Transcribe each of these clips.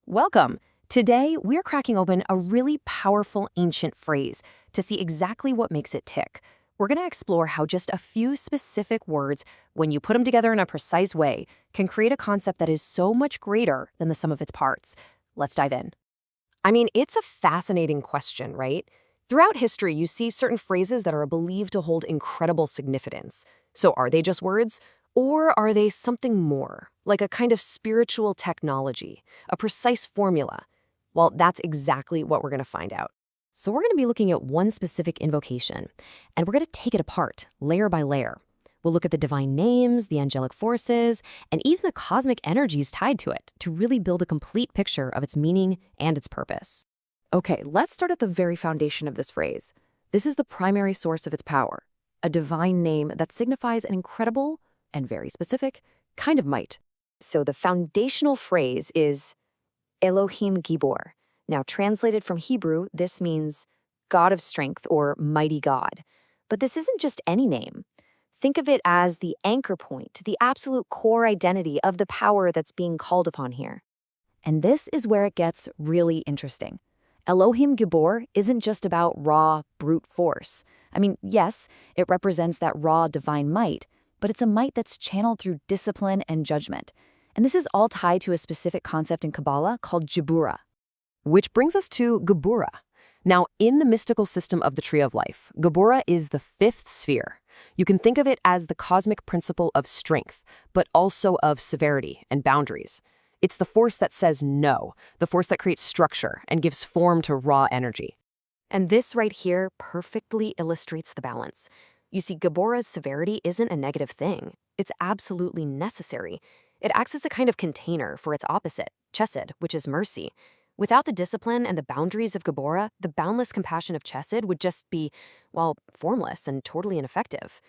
Welcome! Today, we're cracking open a really powerful ancient phrase to see exactly what makes it tick. We're going to explore how just a few specific words, when you put them together in a precise way, can create a concept that is so much greater than the sum of its parts. Let's dive in. I mean, it's a fascinating question, right? Throughout history, you see certain phrases that are believed to hold incredible significance. So are they just words? Or are they something more, like a kind of spiritual technology, a precise formula? Well, that's exactly what we're going to find out. So we're going to be looking at one specific invocation, and we're going to take it apart, layer by layer. We'll look at the divine names, the angelic forces, and even the cosmic energies tied to it to really build a complete picture of its meaning and its purpose. Okay, let's start at the very foundation of this phrase. This is the primary source of its power, a divine name that signifies an incredible and very specific kind of might. So the foundational phrase is Elohim Gibor. Now, translated from Hebrew, this means God of strength or mighty God. But this isn't just any name. Think of it as the anchor point, the absolute core identity of the power that's being called upon here. And this is where it gets really interesting. Elohim Gibor isn't just about raw, brute force. I mean, yes, it represents that raw divine might, but it's a might that's channeled through discipline and judgment. And this is all tied to a specific concept in Kabbalah called Geburah. Which brings us to Geburah. Now, in the mystical system of the Tree of Life, Geburah is the fifth sphere. You can think of it as the cosmic principle of strength, but also of severity and boundaries. It's the force that says no, the force that creates structure and gives form to raw energy. And this right here perfectly illustrates the balance. You see, Geburah's severity isn't a negative thing. It's absolutely necessary. It acts as a kind of container for its opposite, Chesed, which is mercy. Without the discipline and the boundaries of Geburah, the boundless compassion of Chesed would just be, well, formless and totally ineffective.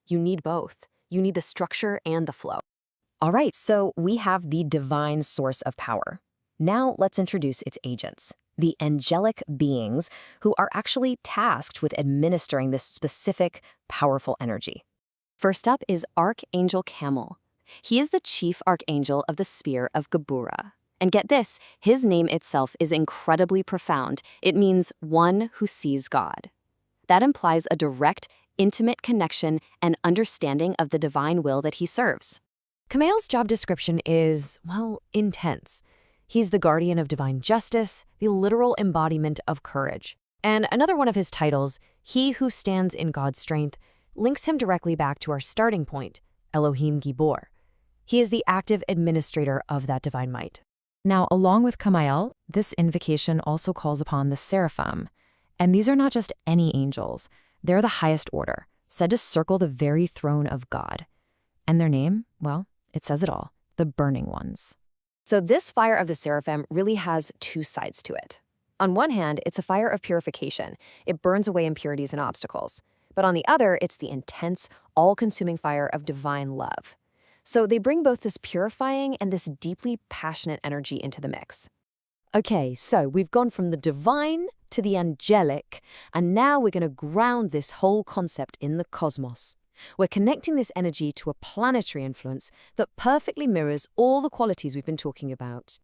You need both. You need the structure and the flow. All right, so we have the divine source of power. Now let's introduce its agents, the angelic beings who are actually tasked with administering this specific, powerful energy. First up is Archangel Kamael. He is the chief archangel of the sphere of Geburah. And get this, his name itself is incredibly profound. It means one who sees God. That implies a direct, intimate connection and understanding of the divine will that he serves. Kamael's job description is, well, intense. He's the guardian of divine justice, the literal embodiment of courage. And another one of his titles, He Who Stands in God's Strength, links him directly back to our starting point, Elohim Gibor. He is the active administrator of that divine might. Now, along with Kamael, this invocation also calls upon the Seraphim. And these are not just any angels. They're the highest order, said to circle the very throne of God. And their name, well, it says it all, the burning ones. So this fire of the Seraphim really has two sides to it. On one hand, it's a fire of purification. It burns away impurities and obstacles. But on the other, it's the intense, all-consuming fire of divine love. So they bring both this purifying and this deeply passionate energy into the mix. Okay, so we've gone from the divine to the angelic, and now we're going to ground this whole concept in the cosmos. We're connecting this energy to a planetary influence that perfectly mirrors all the qualities we've been talking about.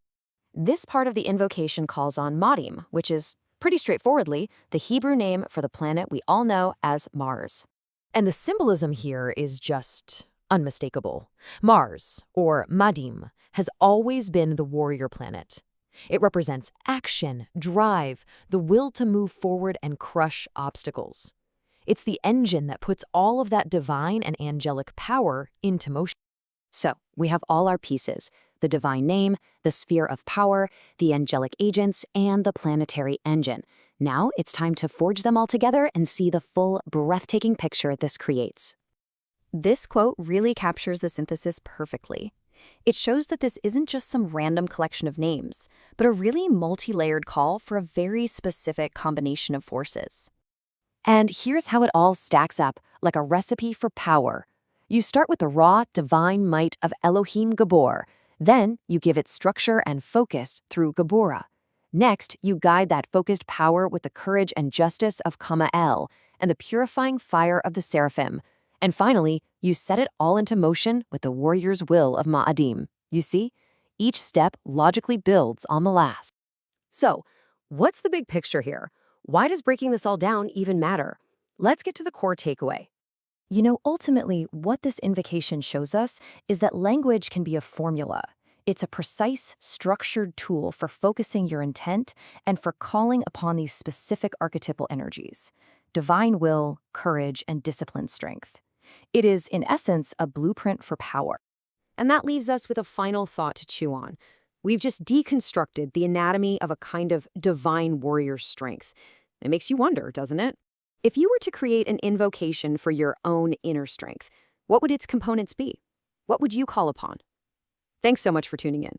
This part of the invocation calls on Maadim, which is, pretty straightforwardly, the Hebrew name for the planet we all know as Mars. And the symbolism here is just unmistakable. Mars, or Maadim, has always been the warrior planet. It represents action, drive, the will to move forward and crush obstacles. It's the engine that puts all of that divine and angelic power into motion. So, we have all our pieces, the divine name, the sphere of power, the angelic agents, and the planetary engine. Now, it's time to forge them all together and see the full, breathtaking picture this creates. This quote really captures the synthesis perfectly. It shows that this isn't just some random collection of names, but a really multi-layered call for a very specific combination of forces. And here's how it all stacks up, like a recipe for power. You start with the raw, divine might of Elohim Gibor. Then you give it structure and focus through Geburah. Next, you guide that focused power with the courage and justice of Kamael and the purifying fire of the Seraphim. And finally, you set it all into motion with the warrior's will of Maadim. You see? Each step logically builds on the last. So, what's the big picture here? Why does breaking this all down even matter? Let's get to the core takeaway. Ultimately, what this invocation shows us is that language can be a formula. It's a precise, structured tool for focusing your intent and for calling upon these specific archetypal energies: divine will, courage, and disciplined strength. It is, in essence, a blueprint for power. And that leaves us with a final thought to chew on. We've just deconstructed the anatomy of a kind of divine warrior strength. It makes you wonder, doesn't it? If you were to create an invocation for your own inner strength, what would its components be? What would you call upon? Thanks so much for tuning in.